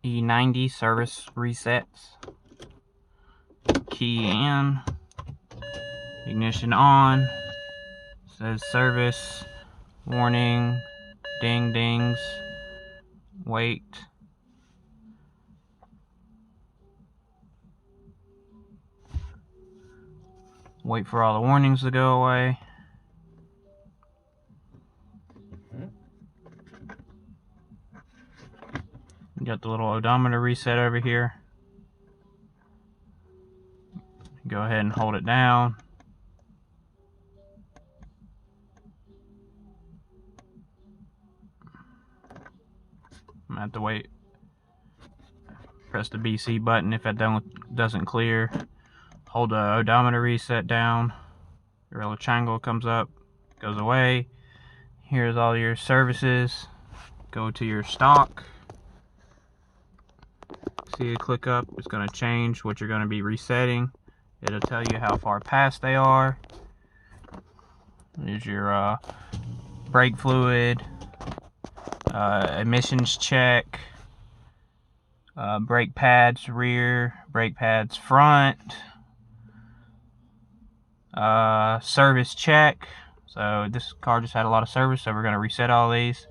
e90 service resets. Key in, ignition on, says service, warning, ding dings, wait. Wait for all the warnings to go away. You got the little odometer reset over here. Go ahead and hold it down. I'm gonna have to wait. Press the BC button if that doesn't clear. Hold the odometer reset down. Your little triangle comes up, goes away. Here's all your services. Go to your stock. See it click up. It's going to change what you're going to be resetting. It'll tell you how far past they are. There's your brake fluid, emissions check, brake pads rear, brake pads front, service check. So this car just had a lot of service, so we're going to reset all these.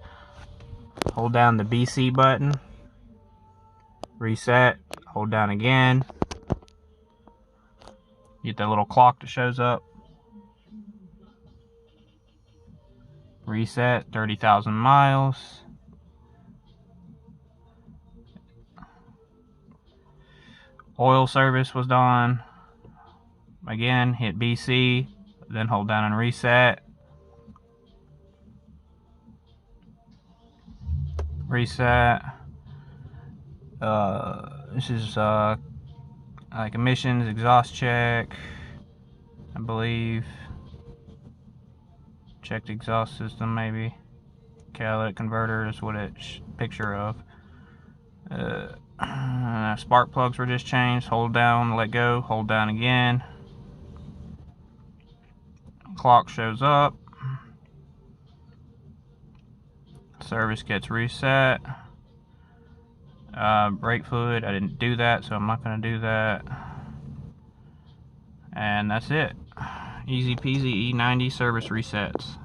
Hold down the BC button, reset, hold down again, get that little clock that shows up, reset, 30,000 miles. Oil service was done. Again, hit BC, then hold down and reset. Reset. This is like emissions, exhaust check, I believe. Checked exhaust system, maybe. Catalytic converter is what it's picture of. Spark plugs were just changed. Hold down, let go, hold down again. Clock shows up. Service gets reset. Brake fluid, I didn't do that, so I'm not going to do that. And that's it. Easy peasy e90 service resets.